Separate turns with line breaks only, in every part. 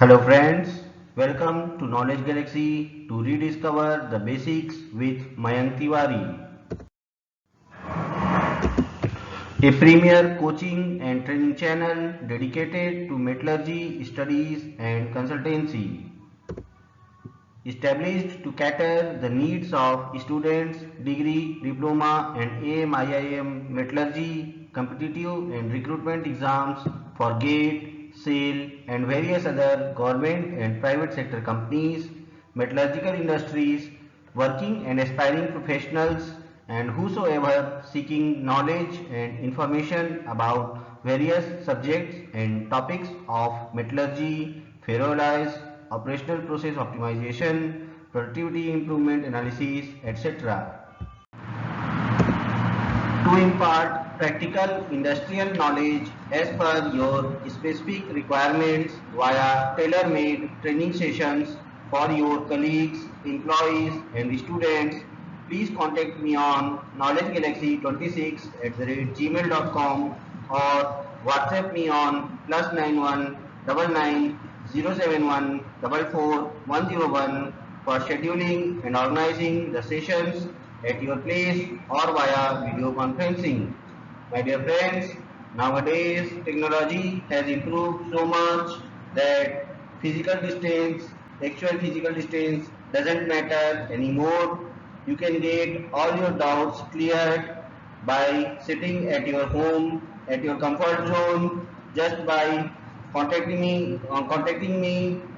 Hello friends, welcome to Knowledge Galaxy to rediscover the basics with Mayank Tiwari, a premier coaching and training channel dedicated to metallurgy studies and consultancy. Established to cater the needs of students, degree, diploma and AM/IIM metallurgy, competitive and recruitment exams for GATE, SAIL and various other government and private sector companies, metallurgical industries, working and aspiring professionals and whosoever seeking knowledge and information about various subjects and topics of metallurgy, ferroalloys, operational process optimization, productivity improvement analysis, etc. To impart practical industrial knowledge as per your specific requirements via tailor-made training sessions for your colleagues, employees and students, please contact me on knowledgegalaxy26@gmail.com or WhatsApp me on +919907144101 for scheduling and organizing the sessions at your place or via video conferencing. My dear friends, nowadays technology has improved so much that actual physical distance doesn't matter anymore. You can get all your doubts cleared by sitting at your home, at your comfort zone, just by contacting me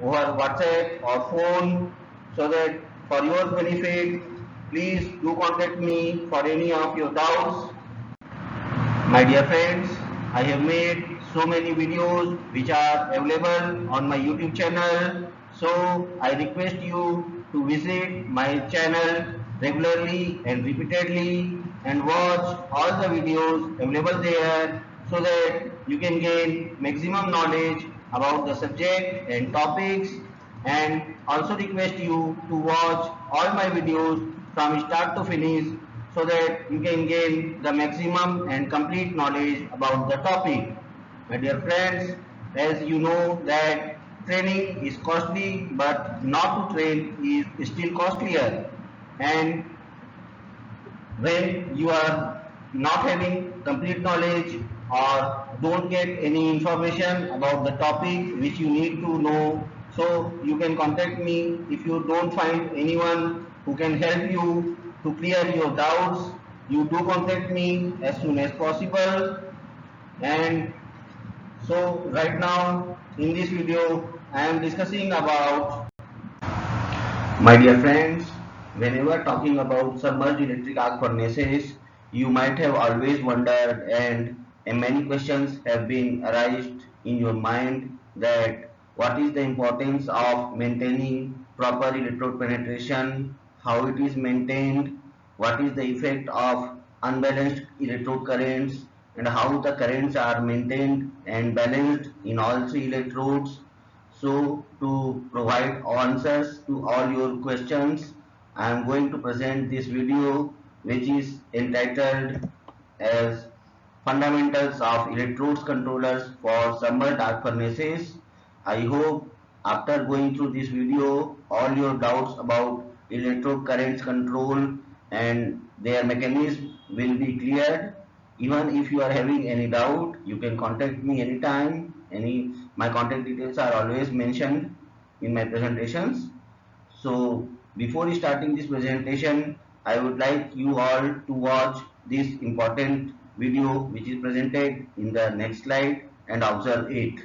over WhatsApp or phone, so that for your benefit, please do contact me for any of your doubts. My dear friends, I have made so many videos which are available on my YouTube channel. So I request you to visit my channel regularly and repeatedly and watch all the videos available there, so that you can gain maximum knowledge about the subject and topics, and also request you to watch all my videos from start to finish, so that you can gain the maximum and complete knowledge about the topic. My dear friends, as you know that training is costly, but not to train is still costlier. And when you are not having complete knowledge or don't get any information about the topic which you need to know, so you can contact me. If you don't find anyone who can help you to clear your doubts, you do contact me as soon as possible. And so right now in this video I am discussing about, my dear friends, whenever talking about submerged electric arc furnaces, you might have always wondered, and many questions have been arised in your mind, that what is the importance of maintaining proper electrode penetration, how it is maintained, what is the effect of unbalanced electrode currents, and how the currents are maintained and balanced in all three electrodes. So to provide answers to all your questions, I am going to present this video which is entitled as Fundamentals of Electrodes Controllers for Submerged Arc Furnaces. I hope after going through this video, all your doubts about electrode currents control and their mechanism will be cleared. Even if you are having any doubt, you can contact me anytime. My contact details are always mentioned in my presentations. So before starting this presentation, I would like you all to watch this important video which is presented in the next slide and observe it.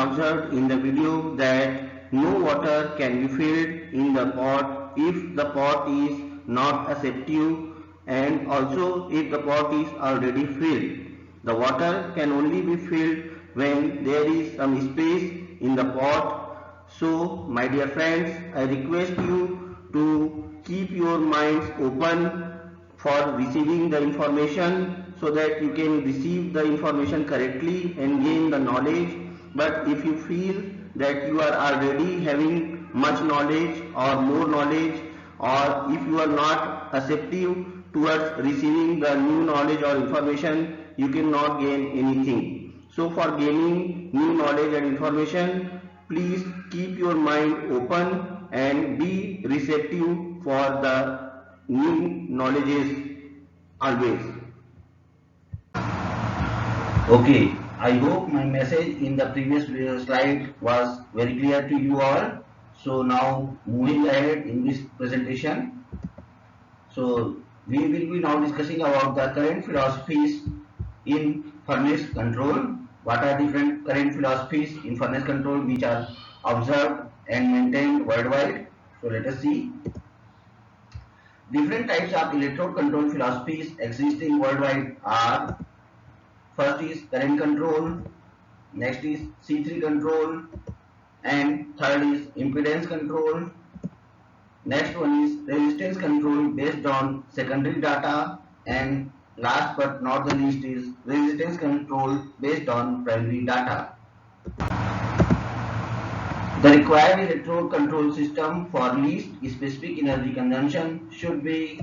observed in the video that no water can be filled in the pot if the pot is not aseptic, and also if the pot is already filled. The water can only be filled when there is some space in the pot. So, my dear friends, I request you to keep your minds open for receiving the information so that you can receive the information correctly and gain the knowledge. But if you feel that you are already having much knowledge or more knowledge, or if you are not receptive towards receiving the new knowledge or information, you cannot gain anything. So for gaining new knowledge and information, please keep your mind open and be receptive for the new knowledges always.
Okay, I hope my message in the previous slide was very clear to you all. So now moving ahead in this presentation. So we will be now discussing about the current philosophies in furnace control. What are different current philosophies in furnace control which are observed and maintained worldwide? So let us see. Different types of electrode control philosophies existing worldwide are: first is current control, next is C3 control, and third is impedance control. Next one is resistance control based on secondary data, and last but not the least is resistance control based on primary data. The required electrode control system for least specific energy consumption should be: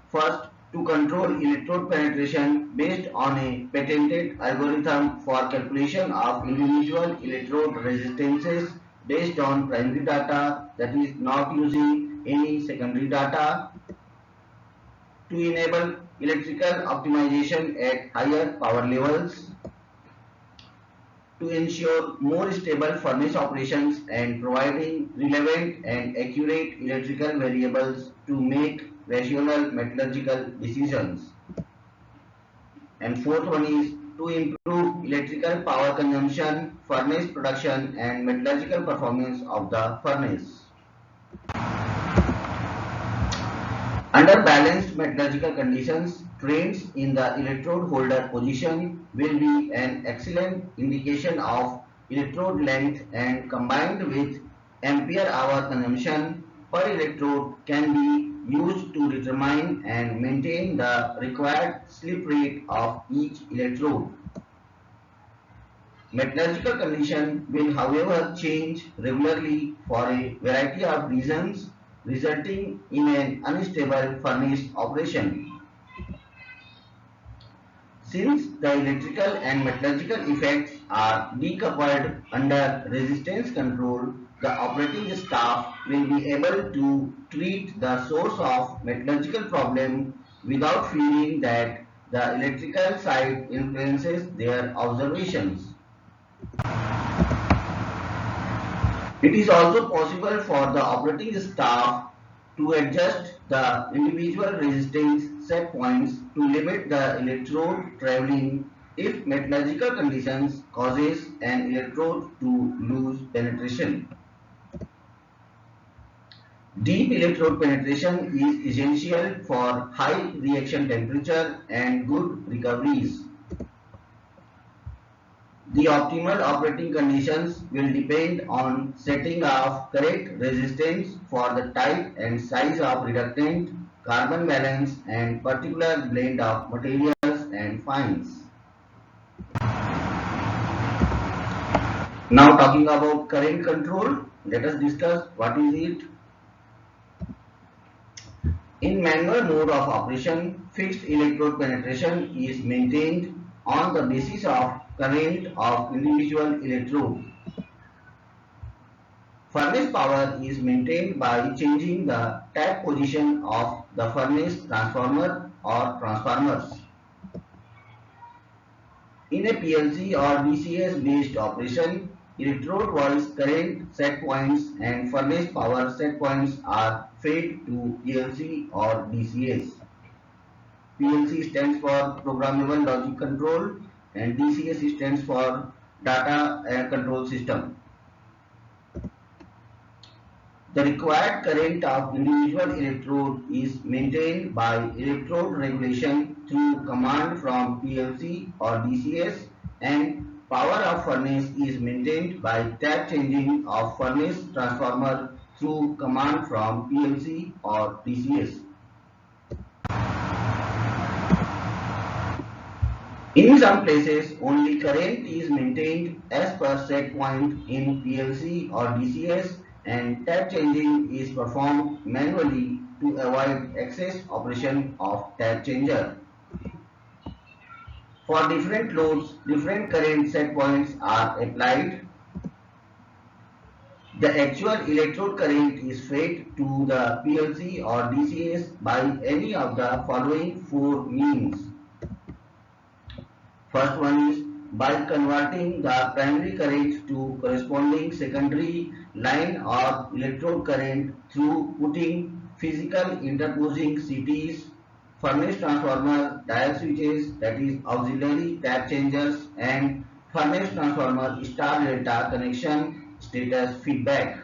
first, to control electrode penetration based on a patented algorithm for calculation of individual electrode resistances based on primary data, that is not using any secondary data. To enable electrical optimization at higher power levels. To ensure more stable furnace operations and providing relevant and accurate electrical variables to make rational metallurgical decisions. And fourth one is to improve electrical power consumption, furnace production and metallurgical performance of the furnace. Under balanced metallurgical conditions, trends in the electrode holder position will be an excellent indication of electrode length, and combined with ampere hour consumption per electrode can be used to determine and maintain the required slip rate of each electrode. Metallurgical condition will however change regularly for a variety of reasons, resulting in an unstable furnace operation. Since the electrical and metallurgical effects are decoupled under resistance control, the operating staff will be able to treat the source of metallurgical problem without feeling that the electrical side influences their observations. It is also possible for the operating staff to adjust the individual resistance set points to limit the electrode traveling if metallurgical conditions causes an electrode to lose penetration. Deep electrode penetration is essential for high reaction temperature and good recoveries. The optimal operating conditions will depend on setting of correct resistance for the type and size of reductant, carbon balance and particular blend of materials and fines. Now talking about current control, let us discuss what is it. In manual mode of operation, fixed electrode penetration is maintained on the basis of current of individual electrode. Furnace power is maintained by changing the tap position of the furnace transformer or transformers. In a PLC or DCS based operation, electrode wise current set points and furnace power set points are fed to PLC or DCS. PLC stands for Programmable Logic Control and DCS stands for data and control system. The required current of individual electrode is maintained by electrode regulation through command from PLC or DCS, and power of furnace is maintained by tap changing of furnace transformer through command from PLC or DCS. In some places, only current is maintained as per set point in PLC or DCS, and tap changing is performed manually to avoid excess operation of tap changer. For different loads, different current set points are applied. The actual electrode current is fed to the PLC or DCS by any of the following four means. First one is by converting the primary current to corresponding secondary line or electrode current through putting physical interposing CTs, furnace transformer, dial switches, that is auxiliary tap changers, and furnace transformer star delta connection status feedback.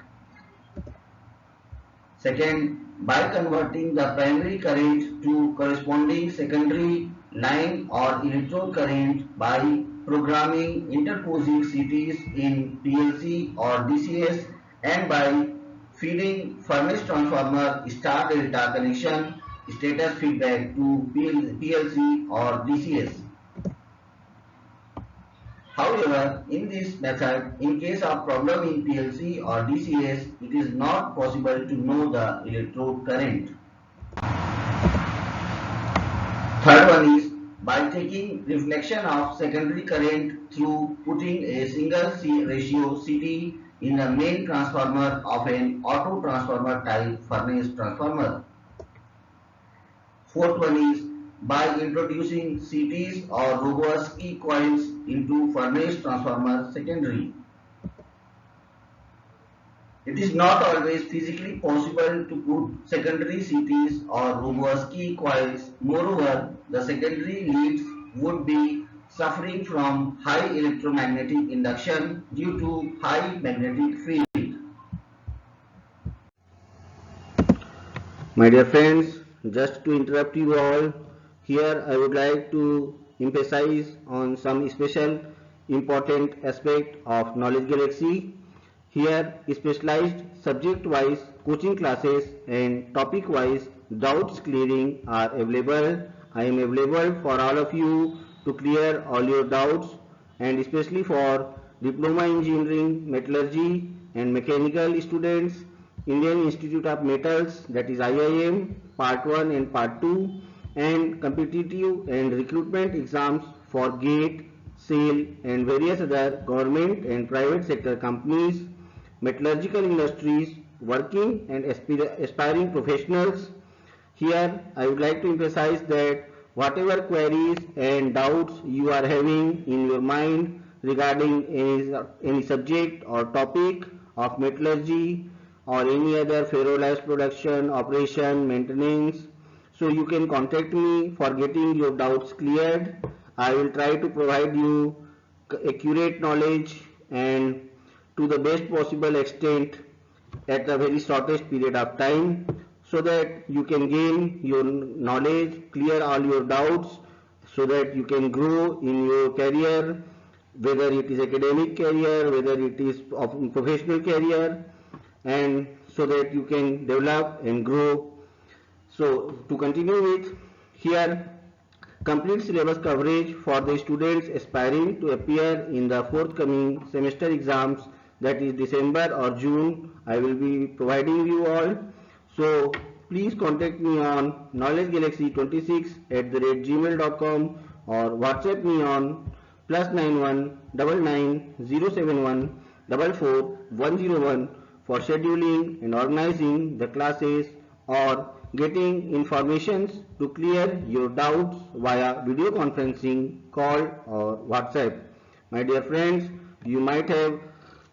Second, by converting the primary current to corresponding secondary line or electrode current by programming interposing CTs in PLC or DCS, and by feeding furnace transformer star delta connection status feedback to PLC or DCS. However, in this method, in case of problem in PLC or DCS, it is not possible to know the electrode current. Third one is by taking reflection of secondary current through putting a single ratio CT in the main transformer of an auto transformer type furnace transformer. Fourth one is by introducing CTs or Rogowski coils into furnace transformer secondary. It is not always physically possible to put secondary CTs or Rogowski coils. Moreover, the secondary leads would be suffering from high electromagnetic induction due to high magnetic field.
My dear friends, just to interrupt you all, here I would like to emphasize on some special important aspect of Knowledge Galaxy. Here specialized subject-wise coaching classes and topic-wise doubts clearing are available. I am available for all of you to clear all your doubts, and especially for Diploma Engineering, Metallurgy and Mechanical students, Indian Institute of Metals, that is IIM, Part 1 and Part 2, and competitive and recruitment exams for GATE, SAIL and various other government and private sector companies, metallurgical industries, working and aspiring professionals. Here I would like to emphasize that whatever queries and doubts you are having in your mind regarding any subject or topic of metallurgy or any other ferroalloys production, operation, maintenance, so you can contact me for getting your doubts cleared. I will try to provide you accurate knowledge and to the best possible extent at the very shortest period of time, so that you can gain your knowledge, clear all your doubts, so that you can grow in your career, whether it is academic career, whether it is of professional career, and so that you can develop and grow. So to continue with, here complete syllabus coverage for the students aspiring to appear in the forthcoming semester exams, that is December or June, I will be providing you all. So please contact me on knowledgegalaxy26@gmail.com or WhatsApp me on +91 99 071 44 101 for scheduling and organizing the classes or getting informations to clear your doubts via video conferencing, call or WhatsApp. My dear friends, you might have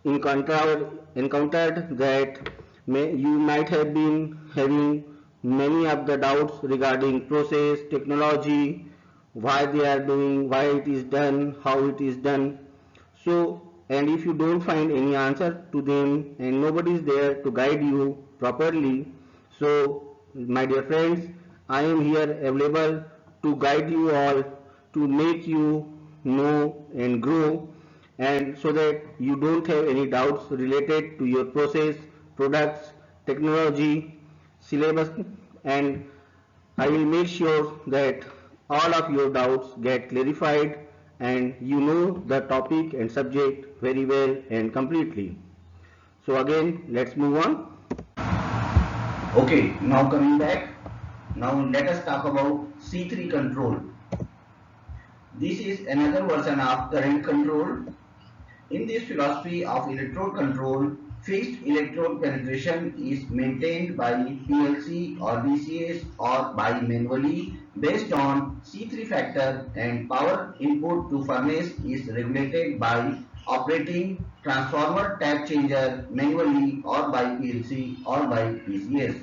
encountered that you might have been having many of the doubts regarding process, technology, why they are doing, why it is done, how it is done. So, and if you don't find any answer to them and nobody is there to guide you properly, so my dear friends, I am here available to guide you all, to make you know and grow, and so that you don't have any doubts related to your process, products, technology, syllabus, and I will make sure that all of your doubts get clarified and you know the topic and subject very well and completely. So again, let's move on.
Okay, now coming back. Now let us talk about C3 control. This is another version of current control. In this philosophy of electrode control, fixed electrode penetration is maintained by PLC or DCS or by manually based on C3 factor, and power input to furnace is regulated by operating transformer tap changer manually or by PLC or by DCS.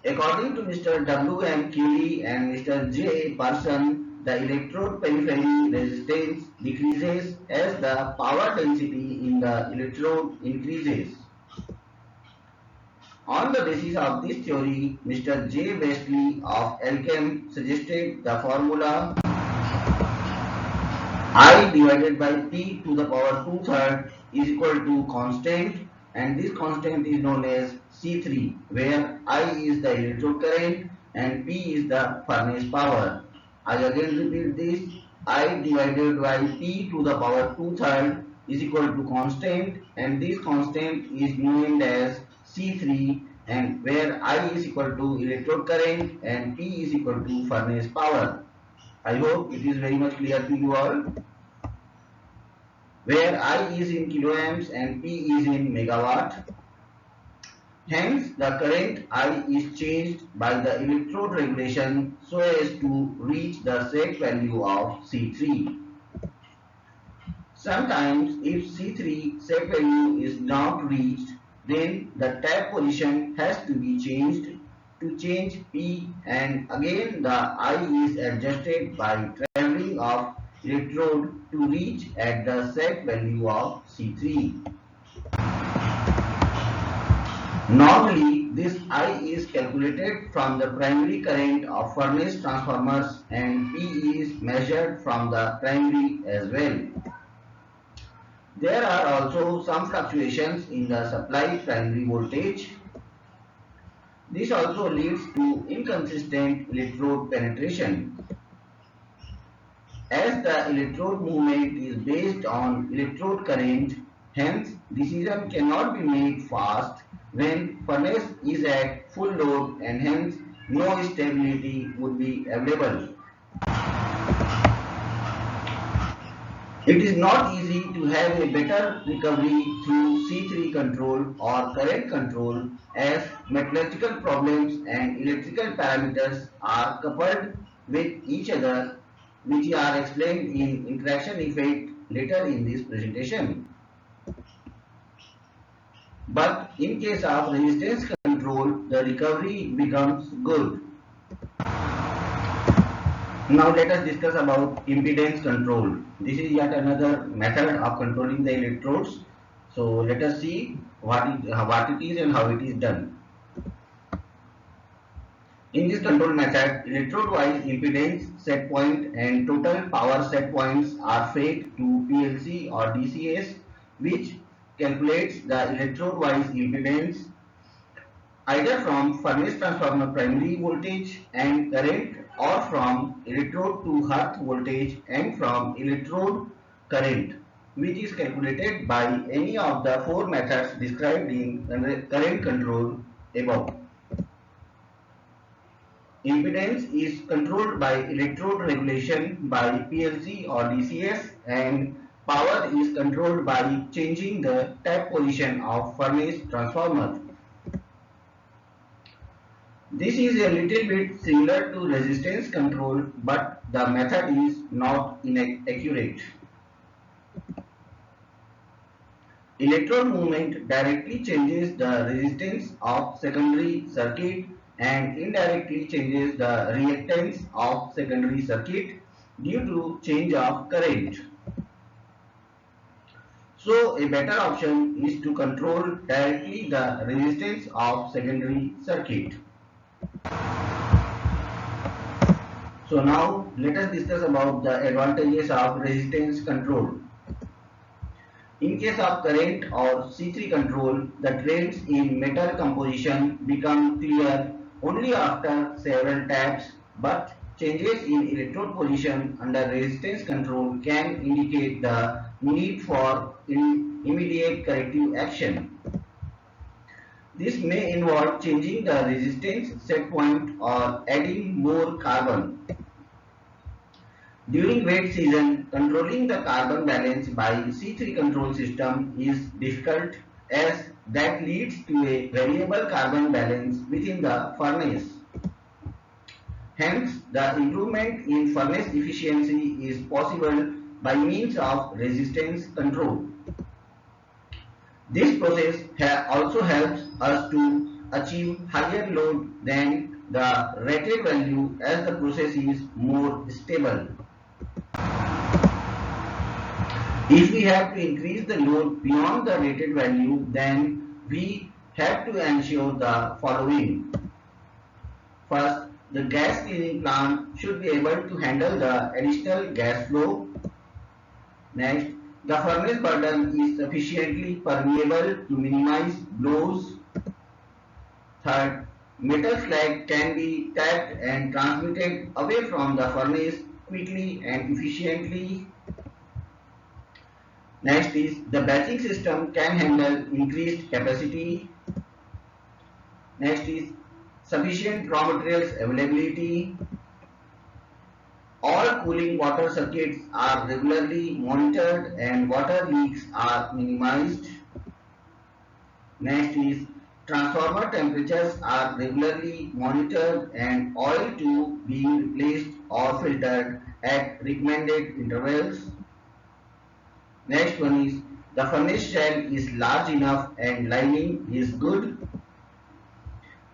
According to Mr. W. M. Keeley and Mr. J. Parson, the electrode periphery resistance decreases as the power density in the electrode increases. On the basis of this theory, Mr. J. Wesley of Alchem suggested the formula I divided by P to the power 2/3 is equal to constant, and this constant is known as C3, where I is the electrode current and P is the furnace power. I again repeat this, I divided by P to the power 2/3 is equal to constant, and this constant is named as C3, and where I is equal to electrode current and P is equal to furnace power. I hope it is very much clear to you all. Where I is in kiloamps and P is in megawatt. Hence, the current I is changed by the electrode regulation so as to reach the set value of C3. Sometimes, if C3 set value is not reached, then the tap position has to be changed. To change P, and again the I is adjusted by traveling of electrode to reach at the set value of C3. Normally, this I is calculated from the primary current of furnace transformers, and P is measured from the primary as well. There are also some fluctuations in the supply primary voltage. This also leads to inconsistent electrode penetration. As the electrode movement is based on electrode current, hence decision cannot be made fast when furnace is at full load, and hence no stability would be available. It is not easy to have a better recovery through C3 control or current control, as metallurgical problems and electrical parameters are coupled with each other, which are explained in interaction effect later in this presentation. But in case of resistance control, the recovery becomes good. Now let us discuss about impedance control. This is yet another method of controlling the electrodes. So let us see what it is and how it is done. In this control method, electrode-wise impedance set point and total power set points are fed to PLC or DCS, which calculates the electrode-wise impedance either from furnace transformer primary voltage and current, or from electrode to hearth voltage and from electrode current, which is calculated by any of the four methods described in current control above. Impedance is controlled by electrode regulation by PLC or DCS, and power is controlled by changing the tap position of furnace transformer. This is a little bit similar to resistance control, but the method is not inaccurate. Electrode movement directly changes the resistance of secondary circuit and indirectly changes the reactance of secondary circuit due to change of current. So a better option is to control directly the resistance of secondary circuit. So now let us discuss about the advantages of resistance control. In case of current or C3 control, the trends in metal composition become clear only after several taps, but changes in electrode position under resistance control can indicate the need for immediate corrective action. This may involve changing the resistance set point or adding more carbon. During wet season, controlling the carbon balance by C3 control system is difficult as that leads to a variable carbon balance within the furnace. Hence, the improvement in furnace efficiency is possible by means of resistance control. This process also helps us to achieve higher load than the rated value as the process is more stable. If we have to increase the load beyond the rated value, then we have to ensure the following. First, the gas cleaning plant should be able to handle the additional gas flow. Next, the furnace burden is sufficiently permeable to minimize blows. Third, metal slag can be tapped and transmitted away from the furnace quickly and efficiently. Next is the batching system can handle increased capacity. Next is sufficient raw materials availability. All cooling water circuits are regularly monitored and water leaks are minimized. Next is transformer temperatures are regularly monitored and oil tube being replaced or filtered at recommended intervals. Next one is the furnace shell is large enough and lining is good.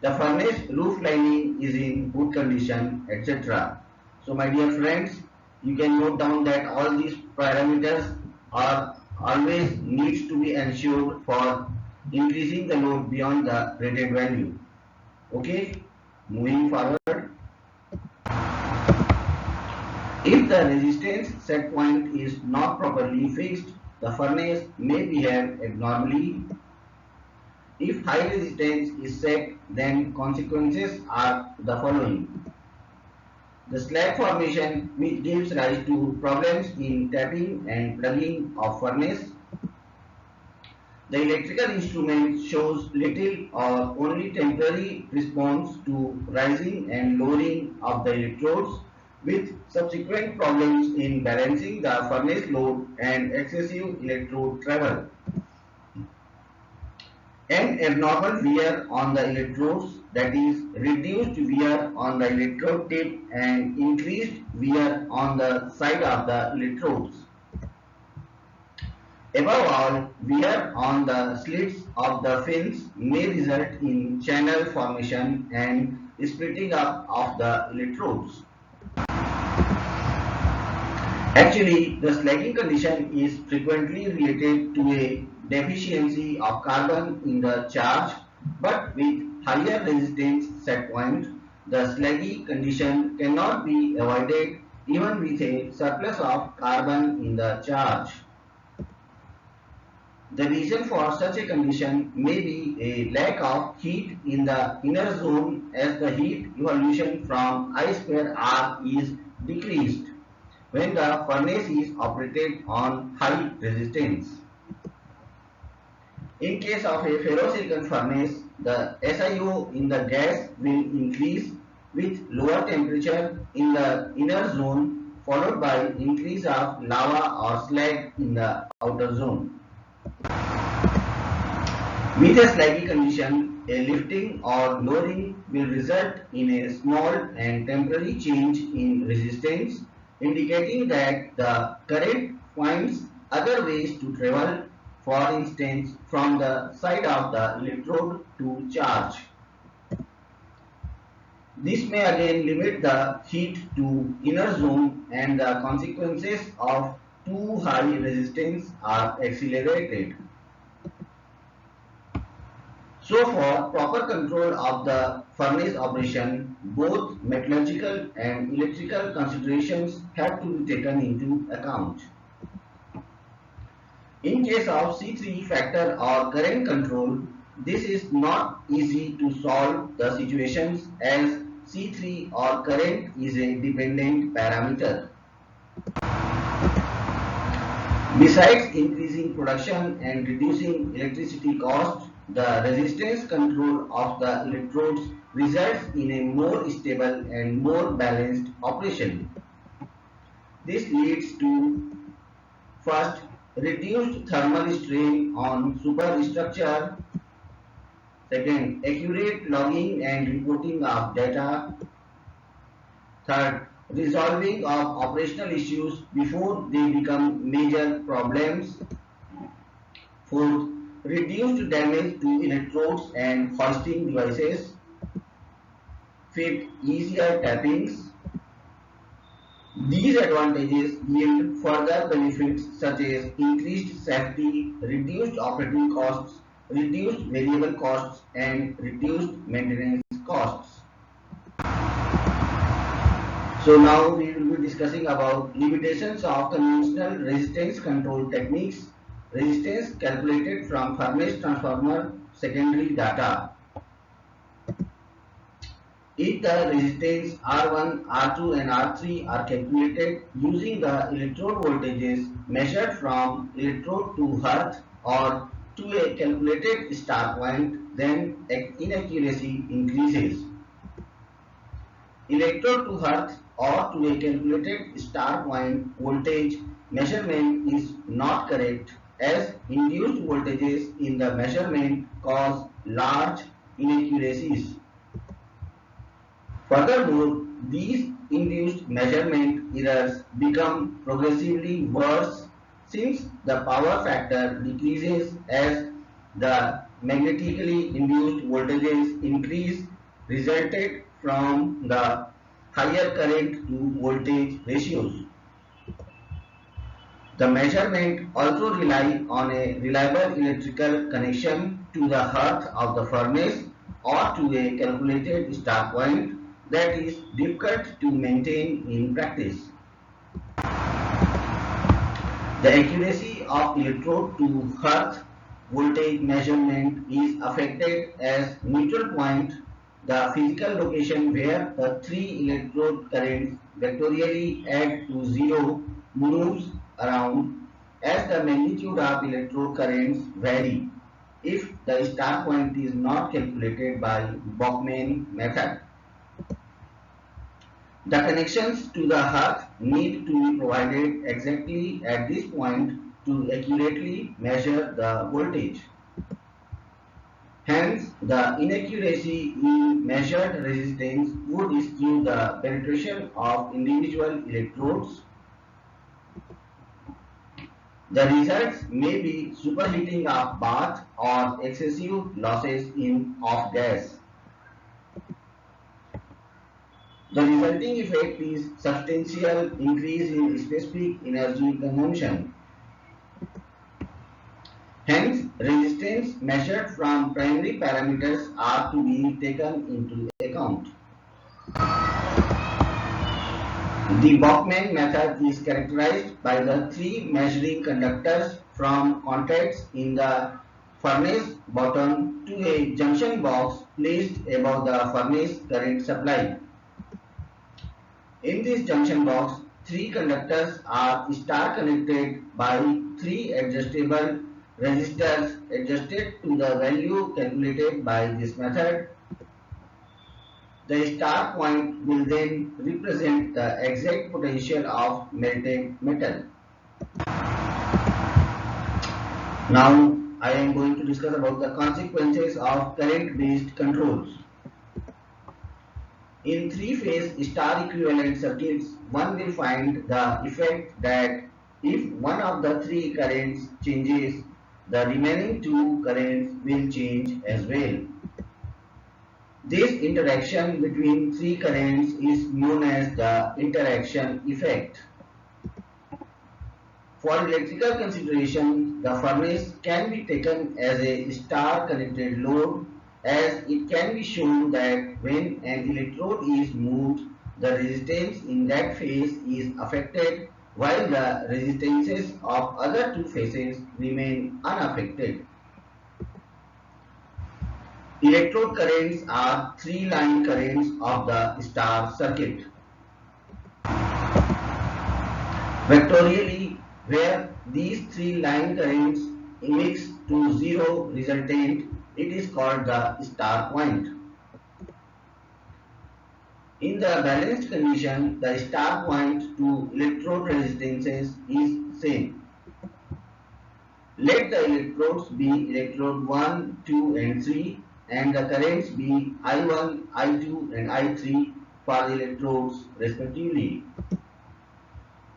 The furnace roof lining is in good condition, etc. So my dear friends, you can note down that all these parameters are always needs to be ensured for increasing the load beyond the rated value. Okay, moving forward. If the resistance set point is not properly fixed, the furnace may behave abnormally. If high resistance is set, then consequences are the following. The slag formation, which gives rise to problems in tapping and plugging of furnace. The electrical instrument shows little or only temporary response to rising and lowering of the electrodes, with subsequent problems in balancing the furnace load and excessive electrode travel. An abnormal wear on the electrodes, that is reduced wear on the electrode tip and increased wear on the side of the electrodes. Above all, wear on the slits of the fins may result in channel formation and splitting up of the electrodes. Actually, the slagging condition is frequently related to a deficiency of carbon in the charge, but with higher resistance set point, the slaggy condition cannot be avoided even with a surplus of carbon in the charge. The reason for such a condition may be a lack of heat in the inner zone as the heat evolution from I square R is decreased when the furnace is operated on high resistance. In case of a ferrosilicon furnace, the SiO in the gas will increase with lower temperature in the inner zone, followed by increase of lava or slag in the outer zone. With a slaggy condition, a lifting or lowering will result in a small and temporary change in resistance, indicating that the current finds other ways to travel, for instance from the side of the electrode to charge. This may again limit the heat to inner zone, and the consequences of too high resistance are accelerated. So for proper control of the furnace operation, both metallurgical and electrical considerations have to be taken into account. In case of C3 factor or current control, this is not easy to solve the situations as C3 or current is a dependent parameter. Besides increasing production and reducing electricity costs, the resistance control of the electrodes results in a more stable and more balanced operation. This leads to first, reduced thermal strain on superstructure. Second, accurate logging and reporting of data. Third, resolving of operational issues before they become major problems. Fourth, reduced damage to electrodes and hoisting devices. Fifth, easier tappings. These advantages yield further benefits such as increased safety, reduced operating costs, reduced variable costs, and reduced maintenance costs. So now we will be discussing about limitations of conventional resistance control techniques, resistance calculated from furnace transformer secondary data. If the resistance R1, R2 and R3 are calculated using the electrode voltages measured from electrode to hearth or to a calculated start point, then inaccuracy increases. Electrode to hearth or to a calculated start point voltage measurement is not correct as induced voltages in the measurement cause large inaccuracies. Furthermore, these induced measurement errors become progressively worse since the power factor decreases as the magnetically induced voltages increase resulted from the higher current to voltage ratios. The measurement also rely on a reliable electrical connection to the hearth of the furnace or to a calculated start point that is difficult to maintain in practice. The accuracy of electrode to hearth voltage measurement is affected as neutral point, the physical location where the three electrode currents vectorially add to zero, moves around as the magnitude of electrode currents vary if the start point is not calculated by Bachmann method. The connections to the hearth need to be provided exactly at this point to accurately measure the voltage. Hence, the inaccuracy in measured resistance would skew the penetration of individual electrodes. The results may be superheating of bath or excessive losses in off gas. The resulting effect is substantial increase in specific energy consumption. Hence, resistance measured from primary parameters are to be taken into account. The Bachmann method is characterized by the three measuring conductors from contacts in the furnace bottom to a junction box placed above the furnace current supply. In this junction box, three conductors are star connected by three adjustable resistors adjusted to the value calculated by this method. The star point will then represent the exact potential of melted metal. Now I am going to discuss about the consequences of current-based controls. In three-phase star equivalent circuits, one will find the effect that if one of the three currents changes, the remaining two currents will change as well. This interaction between three currents is known as the interaction effect. For electrical consideration, the furnace can be taken as a star-connected load, as it can be shown that when an electrode is moved, the resistance in that phase is affected while the resistances of other two phases remain unaffected. Electrode currents are three-line currents of the star circuit. Vectorially, where these three line currents mix to zero resultant, it is called the star point. In the balanced condition, the star point to electrode resistances is same. Let the electrodes be electrode 1, 2 and 3 and the currents be I1, I2 and I3 for the electrodes respectively.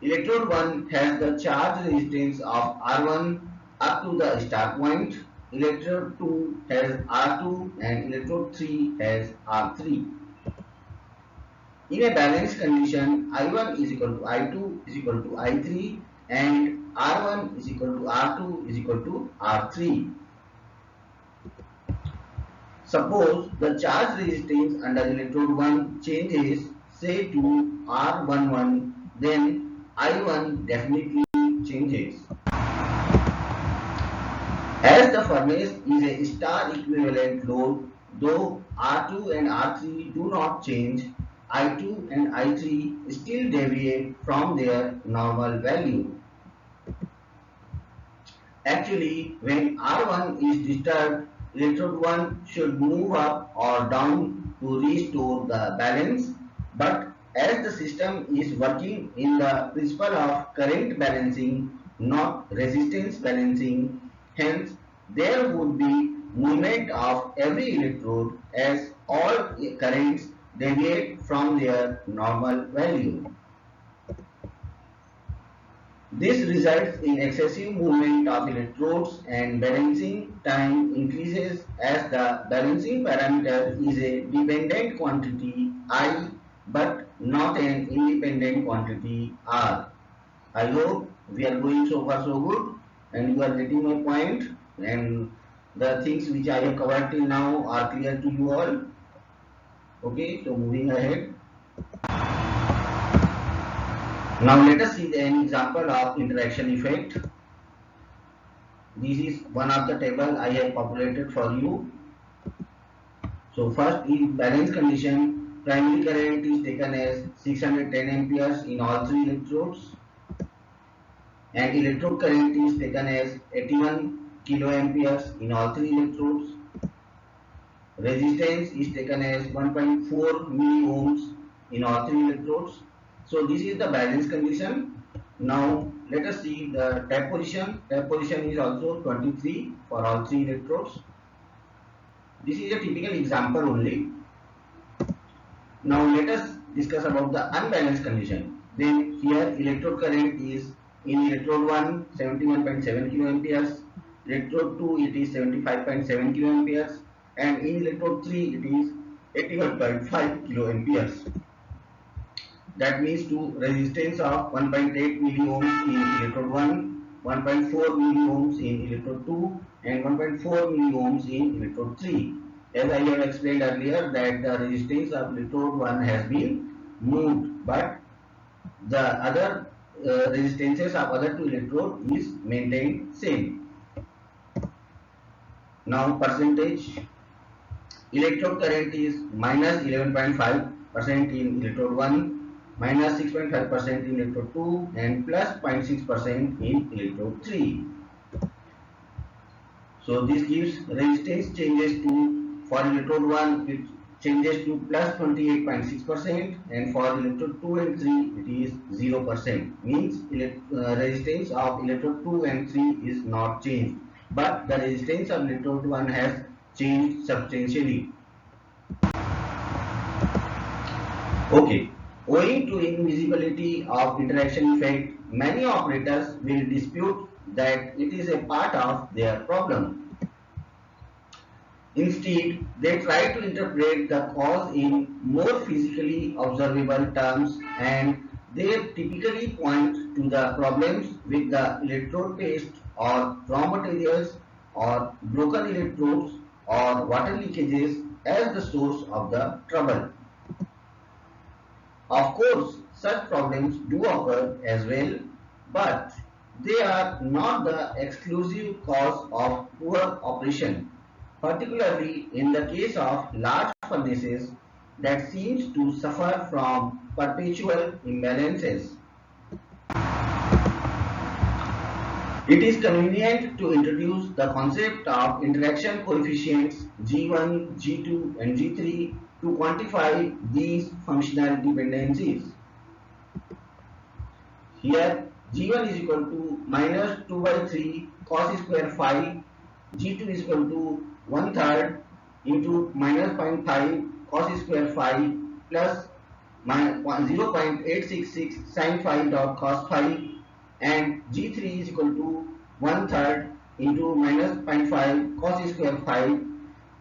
Electrode 1 has the charge resistance of R1 up to the star point. Electrode 2 has R2 and electrode 3 has R3. In a balanced condition, I1 is equal to I2 is equal to I3 and R1 is equal to R2 is equal to R3. Suppose the charge resistance under electrode 1 changes say to R11, then I1 definitely changes. As the furnace is a star equivalent load, though R2 and R3 do not change, I2 and I3 still deviate from their normal value. Actually, when R1 is disturbed, electrode 1 should move up or down to restore the balance, but as the system is working in the principle of current balancing, not resistance balancing, hence there would be movement of every electrode as all currents deviate from their normal value. This results in excessive movement of electrodes and balancing time increases as the balancing parameter is a dependent quantity I but not an independent quantity R. I hope we are going so far so good and you are getting my point and the things which I have covered till now are clear to you all. Okay, so moving ahead. Now let us see an example of interaction effect. This is one of the table I have populated for you. So first, in balance condition, primary current is taken as 610 amperes in all three electrodes and electrode current is taken as 81 kiloamperes in all three electrodes. Resistance is taken as 1.4 milliohms in all three electrodes. So this is the balance condition. Now let us see the tap position. Tap position is also 23 for all three electrodes. This is a typical example only. Now let us discuss about the unbalanced condition. Then here electrode current is in electrode 1 71.7 kiloamperes, electrode 2 it is 75.7 kiloamperes and in electrode 3 it is 81.5 kiloamperes. That means to resistance of 1.8 milliohms in electrode 1, 1.4 milliohms in electrode 2 and 1.4 milliohms in electrode 3. As I have explained earlier that the resistance of electrode 1 has been moved but the other resistances of other two electrodes is maintained same. Now percentage. Electrode current is minus 11.5% in electrode 1, minus 6.5% in electrode 2 and plus 0.6% in electrode 3. So this gives resistance changes to, for electrode 1 it changes to plus 28.6% and for electrode 2 and 3 it is 0%. Means resistance of electrode 2 and 3 is not changed but the resistance of electrode 1 has changed substantially. Okay. Owing to invisibility of interaction effect, many operators will dispute that it is a part of their problem. Instead, they try to interpret the cause in more physically observable terms and They typically point to the problems with the electrode paste or raw materials or broken electrodes or water leakages as the source of the trouble. Of course, such problems do occur as well, but they are not the exclusive cause of poor operation, particularly in the case of large furnaces that seems to suffer from perpetual imbalances. It is convenient to introduce the concept of interaction coefficients G1, G2 and G3 to quantify these functional dependencies. Here G1 is equal to minus 2 by 3 cos square phi, G2 is equal to 1/3 into minus zero point 0.5 cos square phi plus 0.866 sin phi dot cos phi, and G3 is equal to 1/3 into minus zero point 0.5 cos square phi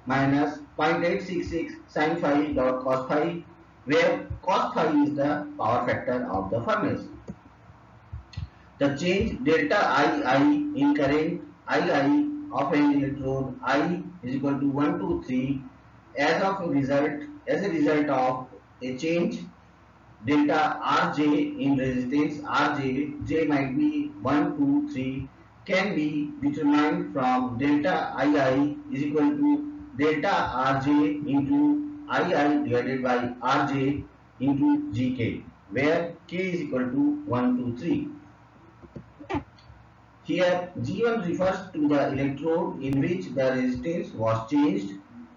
minus 0.866 sin phi dot cos phi, where cos phi is the power factor of the furnace. The change delta II in current II of an electrode I is equal to 1 to 3 as a result of a change delta Rj in resistance Rj, J might be 1, 2, 3, can be determined from delta II is equal to delta Rj into II divided by Rj into Gk, where K is equal to 1 to 3. Here G1 refers to the electrode in which the resistance was changed,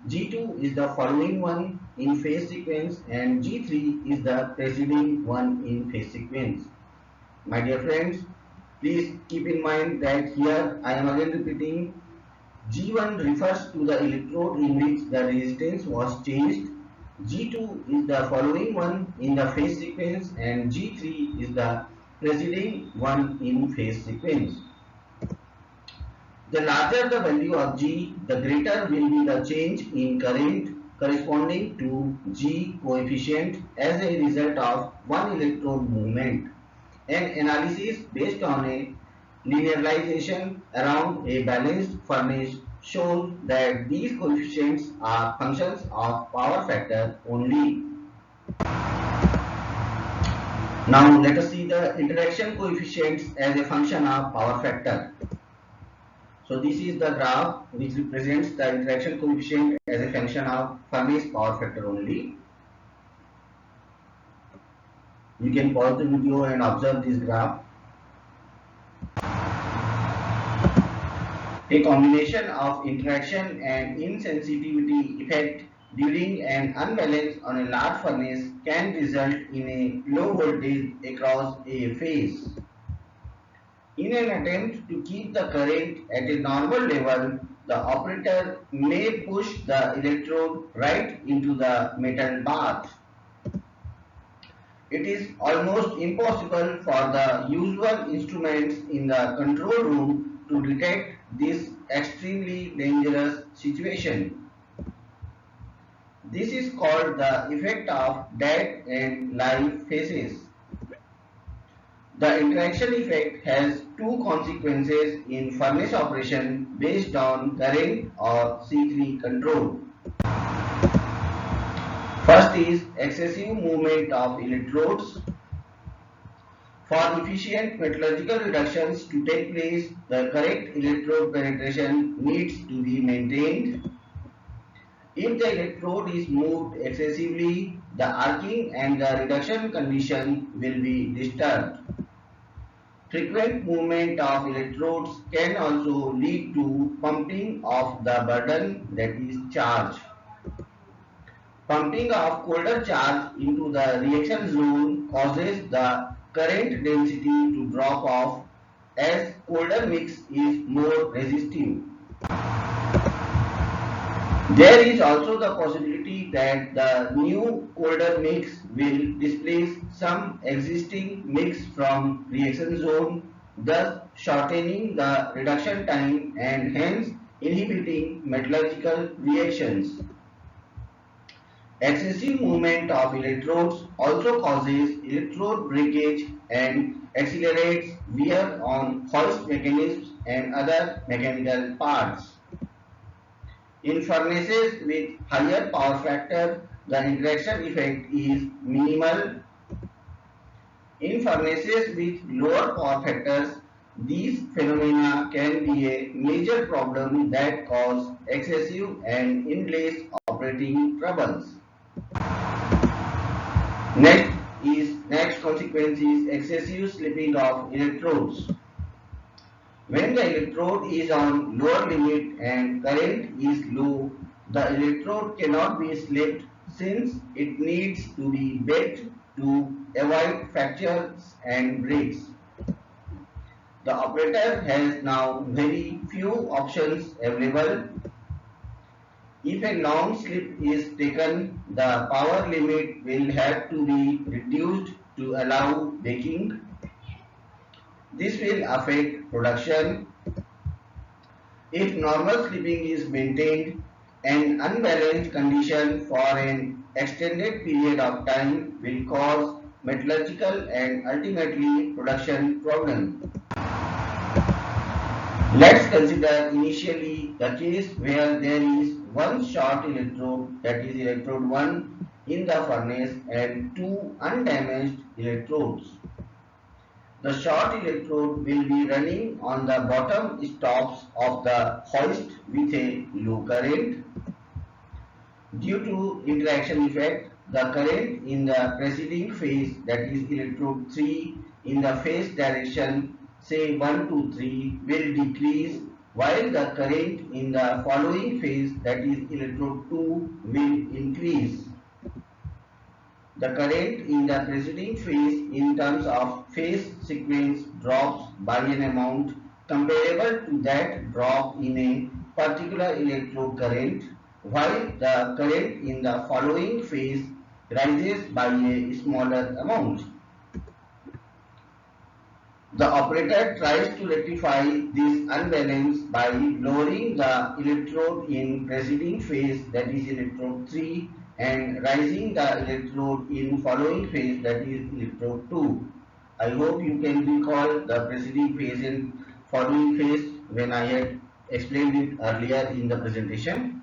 G2 is the following one in phase sequence and G3 is the preceding one in phase sequence. My dear friends, please keep in mind that here I am again repeating, G1 refers to the electrode in which the resistance was changed, G2 is the following one in the phase sequence and G3 is the preceding one in phase sequence. The larger the value of G, the greater will be the change in current corresponding to G coefficient as a result of one electrode movement. An analysis based on a linearization around a balanced furnace shows that these coefficients are functions of power factor only. Now let us see the interaction coefficients as a function of power factor. So this is the graph which represents the interaction coefficient as a function of furnace power factor only. You can pause the video and observe this graph. A combination of interaction and insensitivity effect during an unbalance on a large furnace can result in a low voltage across a phase. In an attempt to keep the current at a normal level, the operator may push the electrode right into the metal bath. It is almost impossible for the usual instruments in the control room to detect this extremely dangerous situation. This is called the effect of dead and live phases. The interaction effect has two consequences in furnace operation based on current or C3 control. First is excessive movement of electrodes. For efficient metallurgical reductions to take place, the correct electrode penetration needs to be maintained. If the electrode is moved excessively, the arcing and the reduction condition will be disturbed. Frequent movement of electrodes can also lead to pumping of the burden, that is charge. Pumping of colder charge into the reaction zone causes the current density to drop off as colder mix is more resistive. There is also the possibility that the new colder mix will displace some existing mix from reaction zone, thus shortening the reduction time and hence inhibiting metallurgical reactions. Excessive movement of electrodes also causes electrode breakage and accelerates wear on hoist mechanisms and other mechanical parts. In furnaces with higher power factor, the interaction effect is minimal. In furnaces with lower power factors, these phenomena can be a major problem that cause excessive and endless operating troubles. Next consequence is excessive slipping of electrodes. When the electrode is on lower limit and current is low, the electrode cannot be slipped since it needs to be bent to avoid fractures and breaks. The operator has now very few options available. If a long slip is taken, the power limit will have to be reduced to allow baking. This will affect production. If normal slipping is maintained, an unbalanced condition for an extended period of time will cause metallurgical and ultimately production problems. Let's consider initially the case where there is one short electrode, that is electrode 1, in the furnace and two undamaged electrodes. The short electrode will be running on the bottom stops of the hoist with a low current. Due to interaction effect, the current in the preceding phase, that is electrode 3, in the phase direction say 1 to 3 will decrease, while the current in the following phase, that is electrode 2, will increase. The current in the preceding phase in terms of phase sequence drops by an amount comparable to that drop in a particular electrode current, while the current in the following phase rises by a smaller amount. The operator tries to rectify this unbalance by lowering the electrode in preceding phase, that is electrode 3, and raising the electrode in following phase, that is electrode 2. I hope you can recall the preceding phase and following phase when I had explained it earlier in the presentation.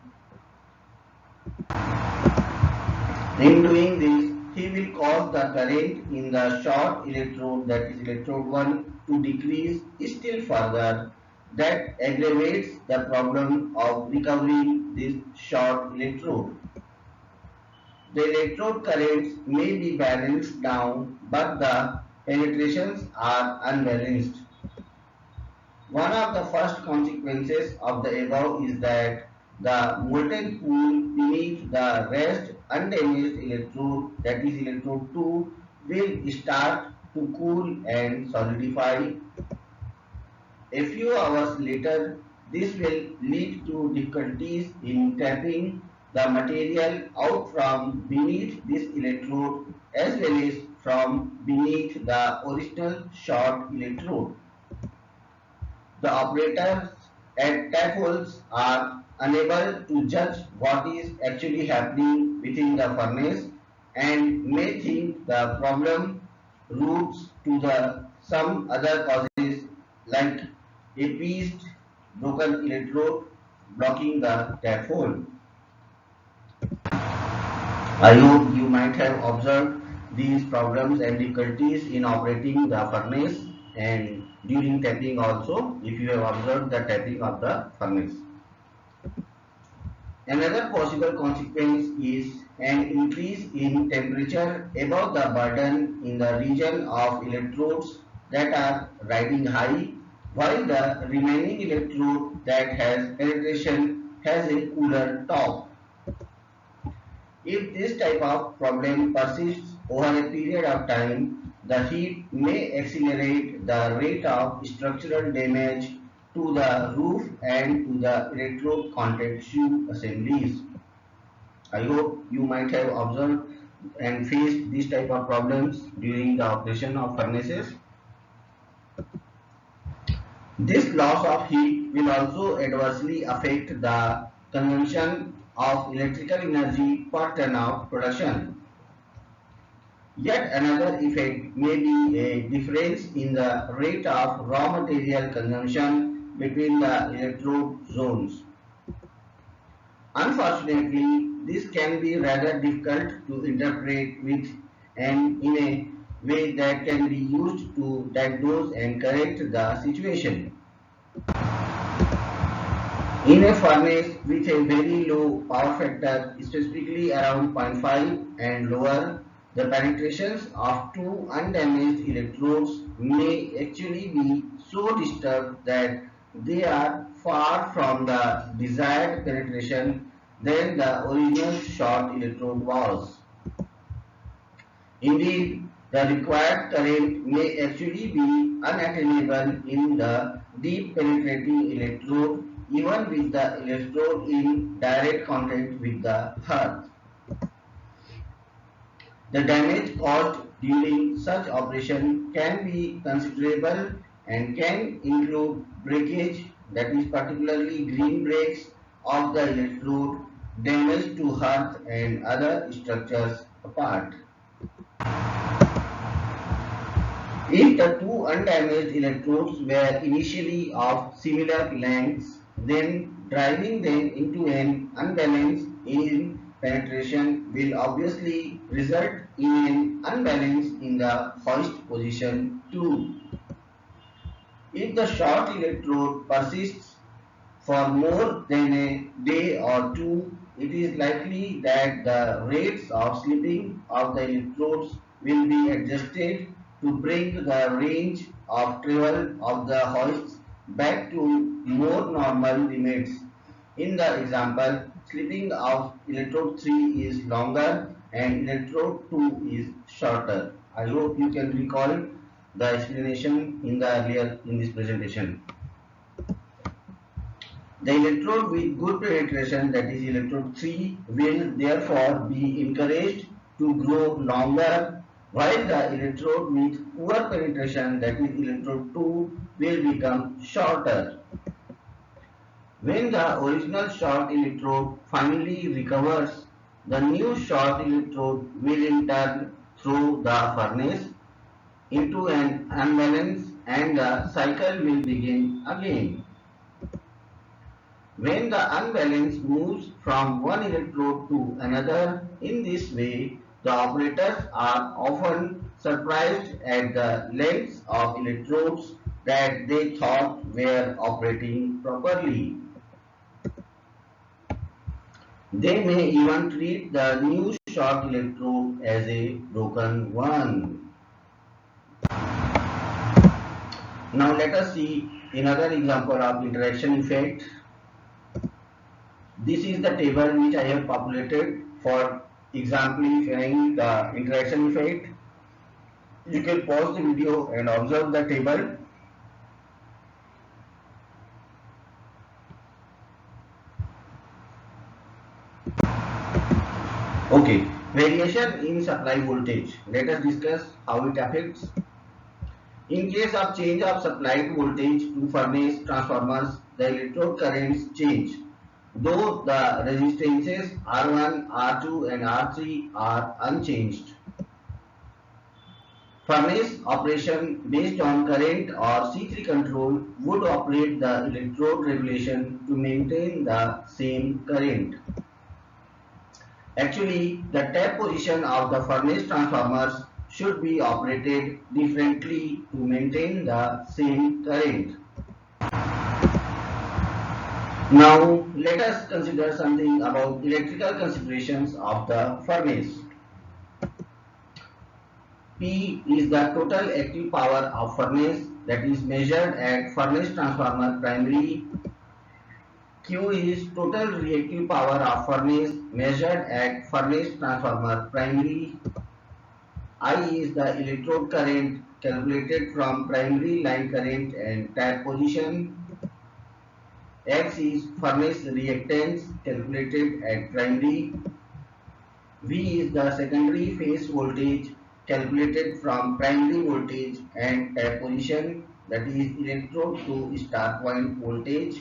In doing this, he will cause the current in the short electrode, that is electrode 1, to decrease still further. That aggravates the problem of recovering this short electrode. The electrode currents may be balanced now, but the penetrations are unbalanced. One of the first consequences of the above is that the molten pool beneath the rest undamaged electrode, that is electrode 2, will start to cool and solidify. A few hours later, this will lead to difficulties in tapping the material out from beneath this electrode as well as from beneath the original short electrode. The operators at tap holes are unable to judge what is actually happening within the furnace and may think the problem roots to some other causes like a pieced broken electrode blocking the tap hole. I hope you might have observed these problems and difficulties in operating the furnace and during tapping also, if you have observed the tapping of the furnace. Another possible consequence is an increase in temperature above the burden in the region of electrodes that are riding high, while the remaining electrode that has penetration has a cooler top. If this type of problem persists over a period of time, the heat may accelerate the rate of structural damage to the roof and to the electrode contact shoe assemblies. I hope you might have observed and faced these type of problems during the operation of furnaces. This loss of heat will also adversely affect the consumption of electrical energy per ton of production. Yet another effect may be a difference in the rate of raw material consumption between the electrode zones. Unfortunately, this can be rather difficult to interpret with and in a way that can be used to diagnose and correct the situation. In a furnace with a very low power factor, specifically around zero point 0.5 and lower, the penetrations of two undamaged electrodes may actually be so disturbed that they are far from the desired penetration than the original short electrode was. Indeed, the required current may actually be unattainable in the deep penetrating electrode even with the electrode in direct contact with the earth. The damage caused during such operation can be considerable and can include breakage, that is particularly green breaks of the electrode, damage to earth and other structures apart. If the two undamaged electrodes were initially of similar lengths, then driving them into an unbalance in penetration will obviously result in an unbalance in the hoist position too. If the short electrode persists for more than a day or two, it is likely that the rates of slipping of the electrodes will be adjusted to bring the range of travel of the hoists back to more normal limits. In the example, slipping of electrode 3 is longer and electrode 2 is shorter. I hope you can recall the explanation in the earlier in this presentation. The electrode with good penetration, that is electrode 3, will therefore be encouraged to grow longer, while the electrode with poor penetration, that is electrode 2, will become shorter. When the original short electrode finally recovers, the new short electrode will in turn through the furnace into an unbalance and the cycle will begin again. When the unbalance moves from one electrode to another in this way, the operators are often surprised at the lengths of electrodes that they thought were operating properly. They may even treat the new short electrode as a broken one. Now let us see another example of interaction effect. This is the table which I have populated for exemplifying the interaction effect. You can pause the video and observe the table. Okay, variation in supply voltage. Let us discuss how it affects. In case of change of supplied voltage to furnace transformers, the electrode currents change, though the resistances R1, R2 and R3 are unchanged. Furnace operation based on current or C3 control would operate the electrode regulation to maintain the same current. Actually, the tap position of the furnace transformers should be operated differently to maintain the same current. Now, let us consider something about electrical considerations of the furnace. P is the total active power of furnace, that is measured at furnace transformer primary. Q is total reactive power of furnace measured at furnace transformer primary. I is the electrode current calculated from primary line current and tap position. X is furnace reactance calculated at primary. V is the secondary phase voltage calculated from primary voltage and tap position, that is electrode to start point voltage.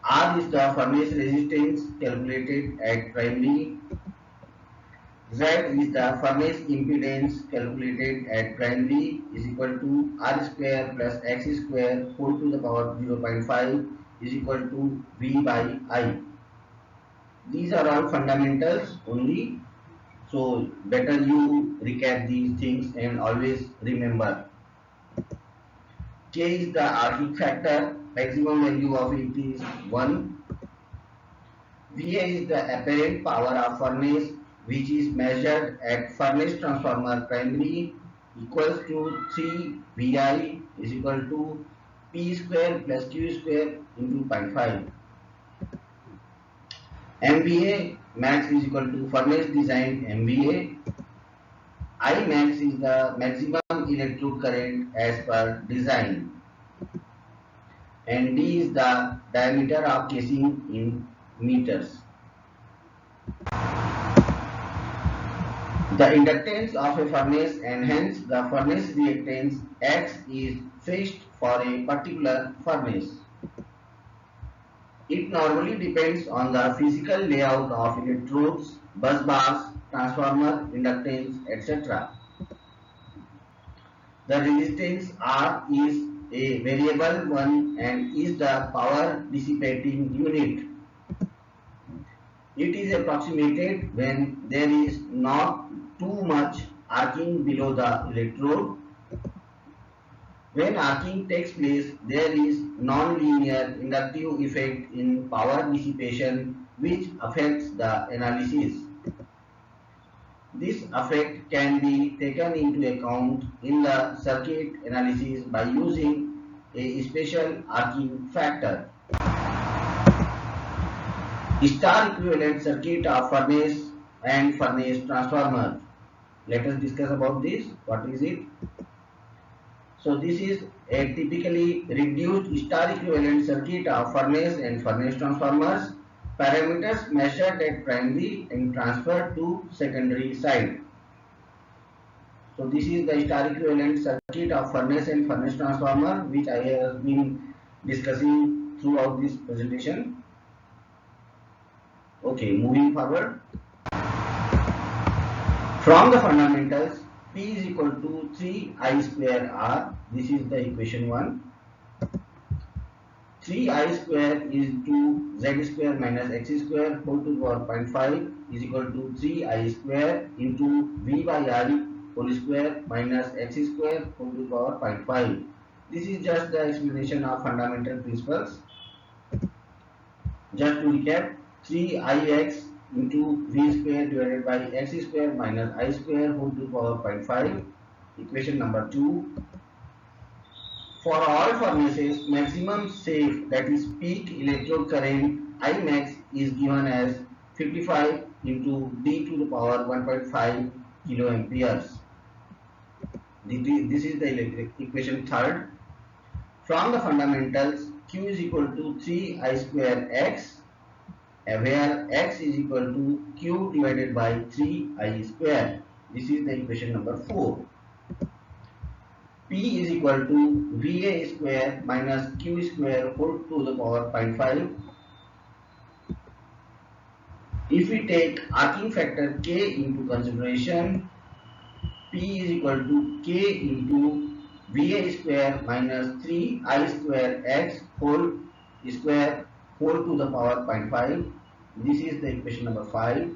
R is the furnace resistance calculated at primary. Z is the furnace impedance calculated at primary is equal to R square plus X square whole to the power 0.5 is equal to V by I. These are all fundamentals only, so better you recap these things and always remember. K is the arcing factor, maximum value of it is 1. VA is the apparent power of furnace which is measured at furnace transformer primary equals to 3 VI is equal to P square plus Q square into 0.5. MVA max is equal to furnace design MVA. I max is the maximum electrode current as per design. And D is the diameter of casing in meters. The inductance of a furnace and hence the furnace reactance X is fixed for a particular furnace. It normally depends on the physical layout of electrodes, bus bars, transformer, inductance, etc. The resistance R is a variable one and is the power dissipating unit. It is approximated when there is not too much arcing below the electrode. When arcing takes place, there is non-linear inductive effect in power dissipation which affects the analysis. This effect can be taken into account in the circuit analysis by using a special arcing factor. Star equivalent circuit of furnace and furnace transformer. Let us discuss about this. What is it? So this is a typically reduced star equivalent circuit of furnace and furnace transformers. Parameters measured at primary and transferred to secondary side. So this is the star equivalent circuit of furnace and furnace transformer which I have been discussing throughout this presentation. Okay, moving forward. From the fundamentals, P is equal to 3I square R. This is the equation 1. 3I square is to Z square minus X square whole to the power 0.5 is equal to 3I square into V by I whole square minus X square whole to the power 0.5. This is just the explanation of fundamental principles. Just to recap, 3ix into v square divided by x square minus I square whole to the power 0.5. Equation number 2. For all furnaces, maximum safe, that is peak electrode current I max is given as 55 into d to the power 1.5 kiloamperes. This is the equation 3rd. From the fundamentals, Q is equal to 3I square x, where x is equal to q divided by 3I square. This is the equation number 4. P is equal to VA square minus q square whole to the power 0.5. If we take arcing factor k into consideration, P is equal to k into VA square minus 3I square x whole square whole to the power 0.5. This is the equation number 5.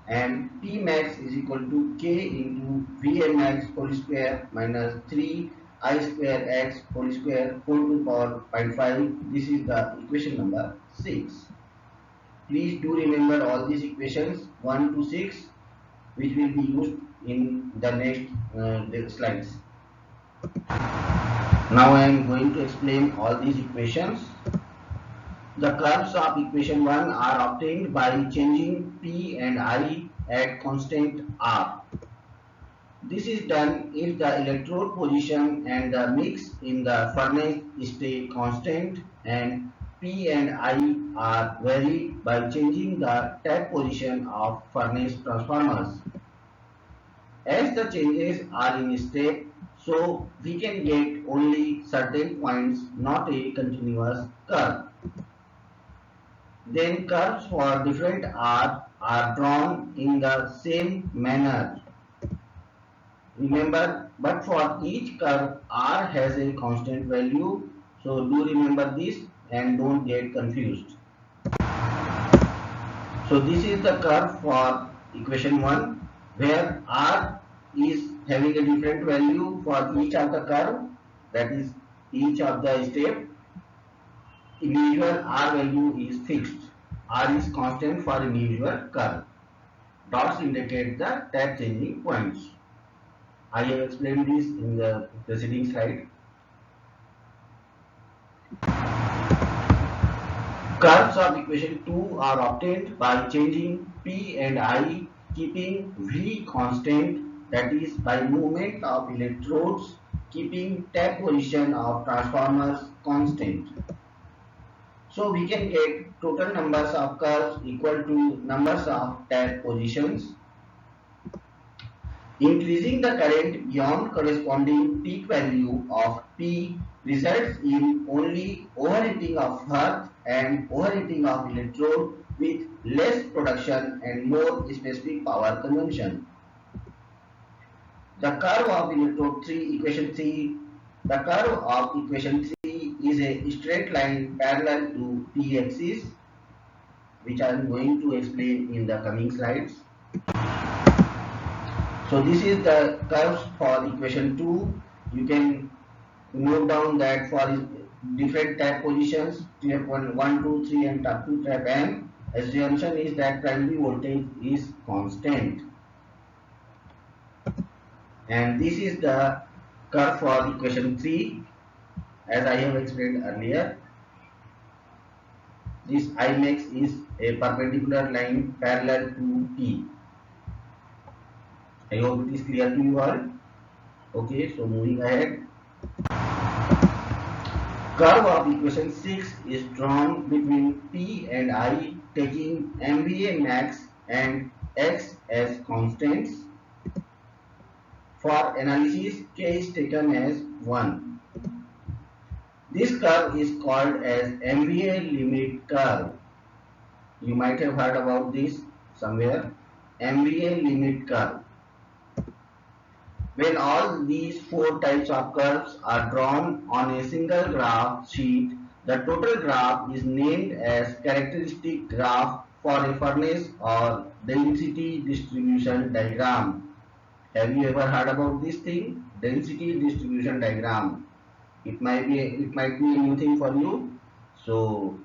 And P max is equal to k into VA max whole square minus 3I square x whole square whole to the power 0.5. This is the equation number 6. Please do remember all these equations 1 to 6 which will be used in the next slides. Now I am going to explain all these equations. The curves of equation 1 are obtained by changing P and I at constant R. This is done if the electrode position and the mix in the furnace stay constant and P and I are varied by changing the tap position of furnace transformers. As the changes are in step, so we can get only certain points, not a continuous curve. Then curves for different R are drawn in the same manner. Remember, but for each curve R has a constant value. So do remember this and don't get confused. So this is the curve for equation 1 where R is having a different value for each of the curve, that is each of the step. Individual R value is fixed. R is constant for individual curve. Dots indicate the tap changing points. I have explained this in the preceding slide. Curves of equation 2 are obtained by changing P and I, keeping V constant, that is by movement of electrodes, keeping tap position of transformers constant. So we can get total numbers of curves equal to numbers of tap positions. Increasing the current beyond corresponding peak value of P results in only overheating of earth and overheating of electrode with less production and more specific power consumption. The curve of electrode 3, equation 3, the curve of equation 3 is a straight line parallel to P axis, which I am going to explain in the coming slides. So this is the curves for equation 2. You can note down that for different tap positions, tap 1, 2, 3 and up to tap M, assumption is that primary voltage is constant. And this is the curve for equation 3 as I have explained earlier. This Imax is a perpendicular line parallel to P. I hope it is clear to you all. Okay, so moving ahead. Curve of equation 6 is drawn between P and I, taking MVA max and X as constants. For analysis, K is taken as 1. This curve is called as MVA limit curve. You might have heard about this somewhere. MVA limit curve. When all these 4 types of curves are drawn on a single graph sheet, the total graph is named as characteristic graph for a furnace or density distribution diagram. Have you ever heard about this thing? Density distribution diagram. It might be a new thing for you. So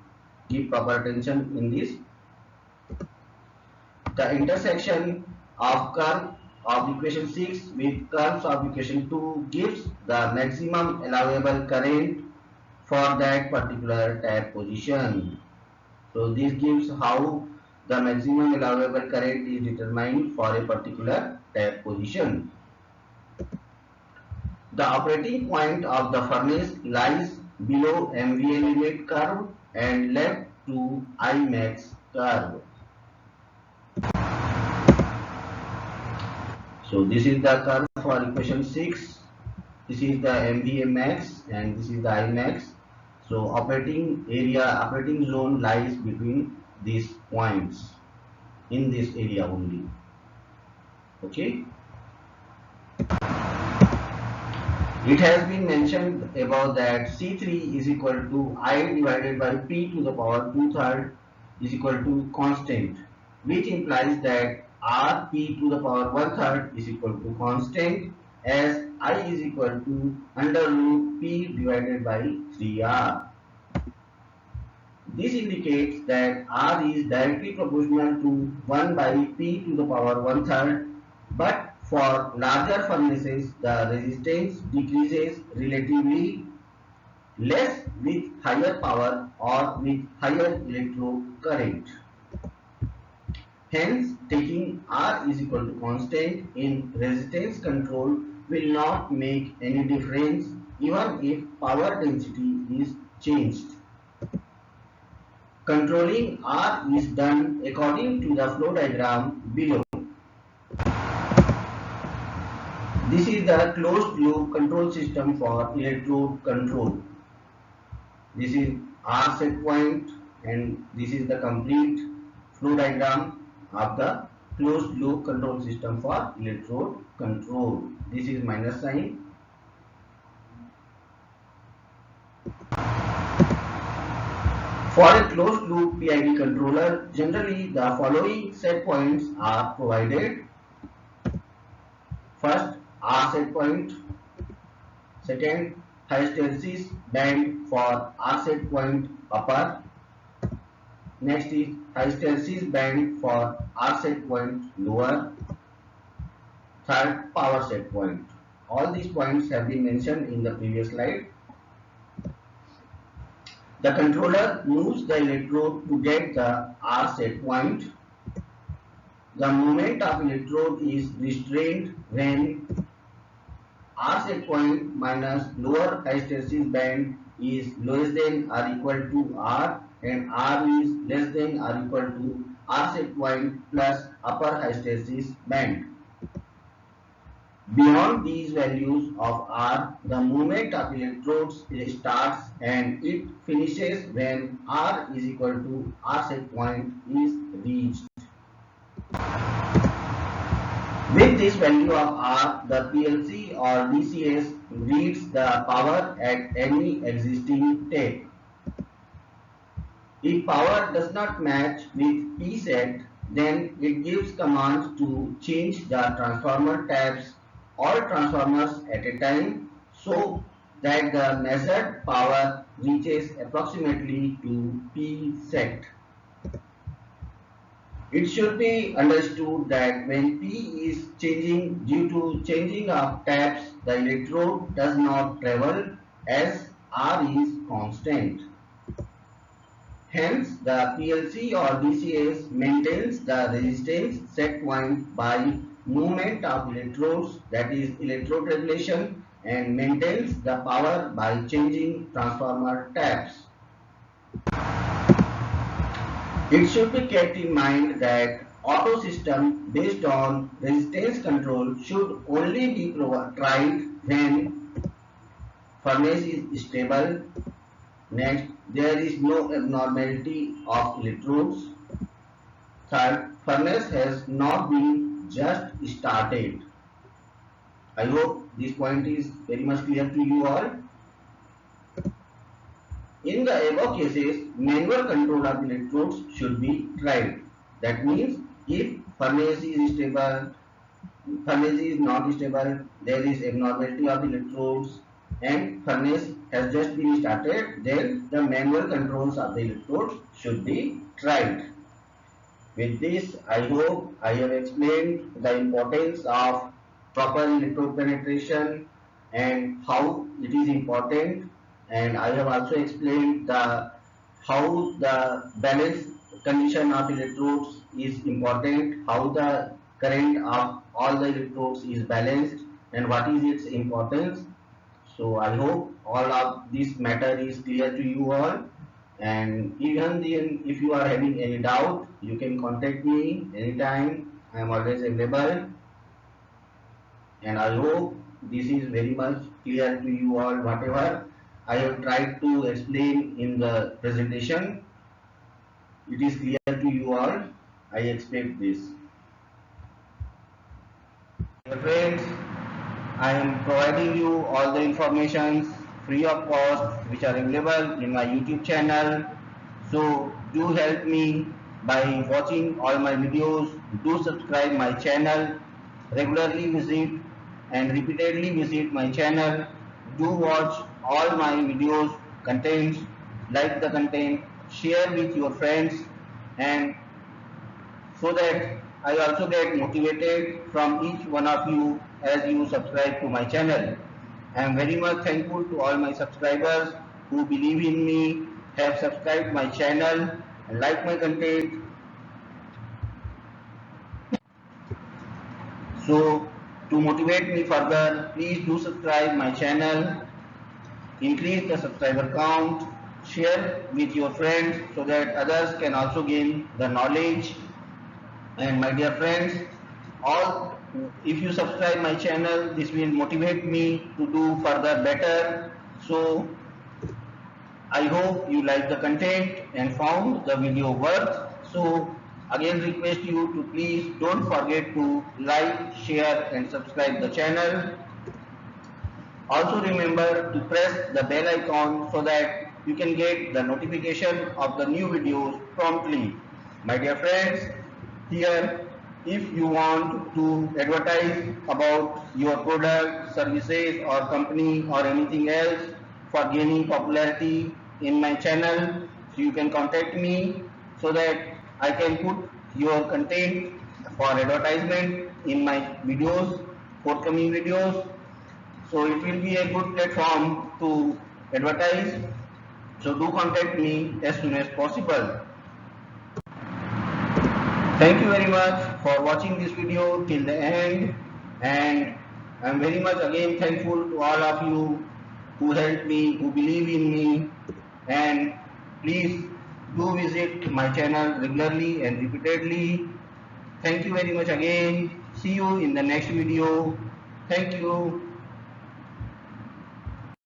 give proper attention in this. The intersection of curve of equation 6 with curves of equation 2 gives the maximum allowable current for that particular tap position. So this gives how the maximum allowable current is determined for a particular tap position. The operating point of the furnace lies below MVA limit curve and left to Imax curve. So this is the curve for equation 6. This is the MVA max and this is the Imax. So operating zone lies between these points in this area only. Okay. It has been mentioned above that C3 is equal to I divided by P to the power 2/3 is equal to constant, which implies that Rp to the power 1/3 is equal to constant, as I is equal to under root P divided by 3R. This indicates that R is directly proportional to 1 by P to the power 1/3, but for larger furnaces the resistance decreases relatively less with higher power or with higher electrode current. Hence, taking R is equal to constant in resistance control will not make any difference even if power density is changed. Controlling R is done according to the flow diagram below. This is the closed loop control system for electrode control. This is R set point, and this is the complete flow diagram of the closed loop control system for electrode control. This is minus sign. For a closed loop PID controller, generally the following set points are provided. First, R set point. Second, hysteresis band for R set point upper. Next is hysteresis band for R set point lower. Third, power set point. All these points have been mentioned in the previous slide. The controller moves the electrode to get the R set point. The movement of electrode is restrained when R set point minus lower hysteresis band is less than or equal to R, and R is less than or equal to R set point plus upper hysteresis band. Beyond these values of R, the movement of electrodes starts and it finishes when R is equal to R set point is reached. With this value of R, the PLC or DCS reads the power at any existing tape. If power does not match with P set, then it gives commands to change the transformer taps all transformers at a time so that the measured power reaches approximately to P set. It should be understood that when P is changing due to changing of taps, the electrode does not travel as R is constant. Hence, the PLC or DCS maintains the resistance set point by movement of electrodes, that is electrode regulation, and maintains the power by changing transformer taps. It should be kept in mind that auto system based on resistance control should only be tried when furnace is stable. Next, there is no abnormality of electrodes. Third, furnace has not been just started. I hope this point is very much clear to you all. In the above cases, manual control of electrodes should be tried. That means if furnace is stable, furnace is not stable, there is abnormality of electrodes, and furnace has just been started, then the manual controls of the electrodes should be tried. With this, I hope I have explained the importance of proper electrode penetration and how it is important, and I have also explained how the balance condition of electrodes is important, how the current of all the electrodes is balanced, and what is its importance. So I hope all of this matter is clear to you all, and even then if you are having any doubt, you can contact me anytime. I am always available, and I hope this is very much clear to you all. Whatever I have tried to explain in the presentation, it is clear to you all. I expect this. Dear friends, I am providing you all the informations free of cost which are available in my YouTube channel. So do help me by watching all my videos. Do subscribe my channel. Regularly visit and repeatedly visit my channel. Do watch all my videos, contents, like the content, share with your friends, and so that I also get motivated from each one of you as you subscribe to my channel. I am very much thankful to all my subscribers who believe in me, have subscribed my channel and like my content. So to motivate me further, please do subscribe my channel, increase the subscriber count, share with your friends so that others can also gain the knowledge. And my dear friends, all if you subscribe my channel, this will motivate me to do further better. So I hope you like the content and found the video worth. So again request you to please don't forget to like, share and subscribe the channel. Also remember to press the bell icon so that you can get the notification of the new videos promptly. My dear friends, here if you want to advertise about your product, services or company or anything else for gaining popularity in my channel, so you can contact me so that I can put your content for advertisement in my videos, forthcoming videos. So it will be a good platform to advertise. So do contact me as soon as possible. Thank you very much for watching this video till the end, and I am very much again thankful to all of you who helped me, who believe in me, and please do visit my channel regularly and repeatedly. Thank you very much again. See you in the next video. Thank you.